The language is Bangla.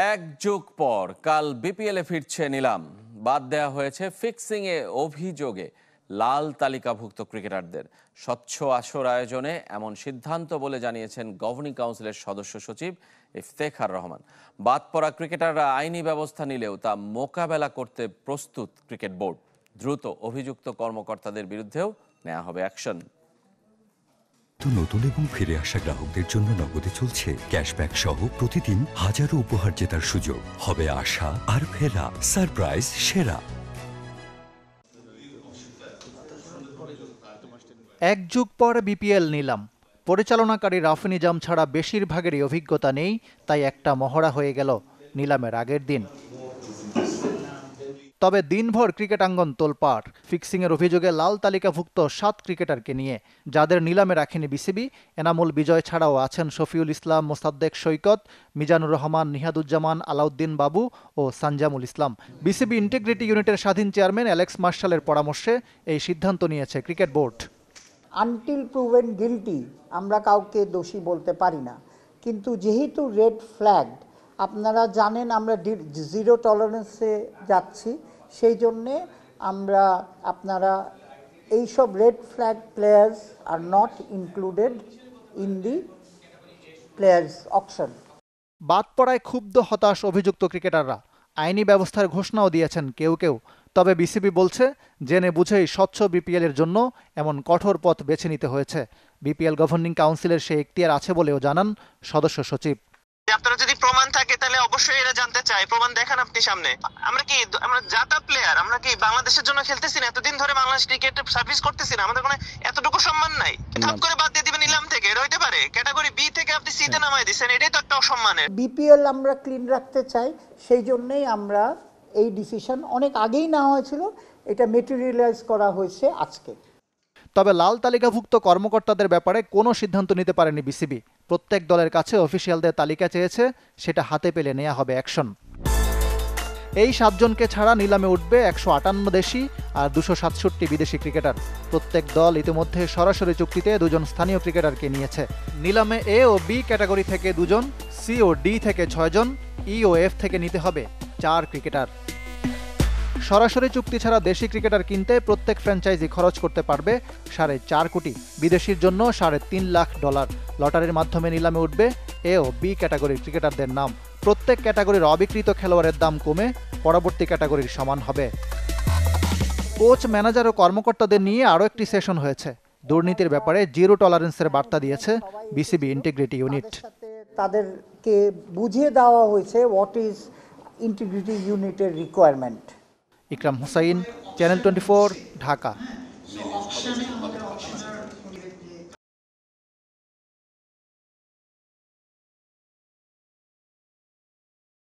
এক যুগ পর কাল বিপিএলে ফিরছে নিলাম। বাদ দেয়া হয়েছে ফিক্সিংয়ে অভিযোগে লাল তালিকাভুক্ত ক্রিকেটারদের। স্বচ্ছ আসর আয়োজনে এমন সিদ্ধান্ত বলে জানিয়েছেন গভর্নিং কাউন্সিলের সদস্য সচিব ইফতেখার রহমান। বাদ পড়া ক্রিকেটাররা আইনি ব্যবস্থা নিলেও তা মোকাবেলা করতে প্রস্তুত ক্রিকেট বোর্ড। দ্রুত অভিযুক্ত কর্মকর্তাদের বিরুদ্ধেও নেওয়া হবে অ্যাকশন। নতুন এবং ফিরে আসা গ্রাহকদের জন্য নগদে চলছে ক্যাশব্যাক সহ প্রতিদিন হাজারো উপহার জেতার সুযোগ। হবে আশা আর ফেরা, সারপ্রাইজ সেরা। এক যুগ পর বিপিএল নিলাম। পরিচালনাকারী রাফি নিজাম ছাড়া বেশিরভাগেরই অভিজ্ঞতা নেই, তাই একটা মহড়া হয়ে গেল নিলামের আগের দিন। তবে দিনভর ক্রিকেটাঙ্গন তোলপাড় ফিক্সিংয়ের অভিযোগে লাল তালিকাভুক্ত 7 ক্রিকেটারকে নিয়ে, যাদের নিলামে রাখেনি বিসিবি। এনামুল বিজয় ছাড়াও আছেন শফিউল ইসলাম, মোসাদ্দেক সৈকত, মিজানুর রহমান, নিহাদুজ্জামান, আলাউদ্দিন বাবু ও সানজামুল ইসলাম। বিসিবি ইন্টিগ্রিটি ইউনিটের স্বাধীন চেয়ারম্যান অ্যালেক্স মার্শালের পরামর্শে এই সিদ্ধান্ত নিয়েছে cricket board. Until proven guilty আমরা কাউকে দোষী বলতে পারি না, কিন্তু যেহেতু রেড ফ্ল্যাগ, আপনারা জানেন আমরা জিরো টলারেন্সে যাচ্ছি, সেই জন্যে আপনারা এইসব red flag players are not included in the players auction. বাদ পড়ায় ক্ষুব্ধ হতাশ অভিযুক্ত ক্রিকেটাররা। আইনি ব্যবস্থার ঘোষণাও দিয়েছেন কেউ কেউ। তবে বিসিবি বলছে জেনে বুঝেই স্বচ্ছ বিপিএল এর জন্য এমন কঠোর পথ বেছে নিতে হয়েছে। বিপিএল গভর্নিং কাউন্সিলের সেই এখতিয়ার আছে বলেও জানান সদস্য সচিব। আপনারা যদি প্রমাণ থাকে তাহলে অবশ্যই এরা জানতে চায়, প্রমাণ দেখান আপনি সামনে। আমরা জাতা প্লেয়ার, আমরা কি বাংলাদেশের জন্য খেলতেছি না? এতদিন ধরে বাংলাদেশ ক্রিকেটে সার্ভিস করতেছি না? আমাদের কোনো এতটুকু সম্মান নাই? ধাপ করে বাদ দিয়ে দিবেন নিলাম থেকে? এটা হইতে পারে? ক্যাটাগরি বি থেকে আপনি সি তে নামাই দিচ্ছেন, এটাই তো একটা অসম্মানের। বিপিএল আমরা ক্লিন রাখতে চাই, সেই জন্যই আমরা এই ডিসিশন অনেক আগেই নেওয়া হয়েছিল, এটা মেটেরিয়ালাইজ করা হয়েছে আজকে। তবে লাল তালিকাভুক্ত কর্মকর্তাদের ব্যাপারে কোনো সিদ্ধান্ত নিতে পারেনি বিসিবি। প্রত্যেক দলের কাছে অফিসিয়ালদের তালিকা চেয়েছে, সেটা হাতে পেলে নেওয়া হবে অ্যাকশন। এই 7 জনকে ছাড়া নিলামে উঠবে 158 দেশি আর 267 বিদেশি ক্রিকেটার। প্রত্যেক দল ইতিমধ্যে সরাসরি চুক্তিতে 2 জন স্থানীয় ক্রিকেটারকে নিয়েছে। নিলামে এ ও বি ক্যাটাগরি থেকে 2 জন, সি ও ডি থেকে 6 জন, ই ও এফ থেকে নিতে হবে 4 ক্রিকেটার। সরাসরি চুক্তি ছাড়া দেশি ক্রিকেটার কিনতে প্রত্যেক ফ্র্যাঞ্চাইজি খরচ করতে পারবে $4.5 কোটি, বিদেশির জন্য $3.5 লাখ। লটারির মাধ্যমে নিলামে উঠবে এ ও বি ক্যাটাগরির ক্রিকেটারদের নাম। প্রত্যেক ক্যাটাগরির অবিকৃত খেলোয়াড়ের দাম কমে পরবর্তী ক্যাটাগরির সমান হবে। কোচ, ম্যানেজার ও কর্মকর্তাদের নিয়ে আরও একটি সেশন হয়েছে। দুর্নীতির ব্যাপারে জিরো টলারেন্সের বার্তা দিয়েছে বিসিবি ইন্টিগ্রিটি ইউনিট। তাদেরকে বুঝিয়ে দেওয়া হয়েছে হোয়াট ইজ ইন্টিগ্রিটি ইউনিটের রিকোয়ারমেন্ট। ইকরাম হুসাইন, চ্যানেল 24, ঢাকা।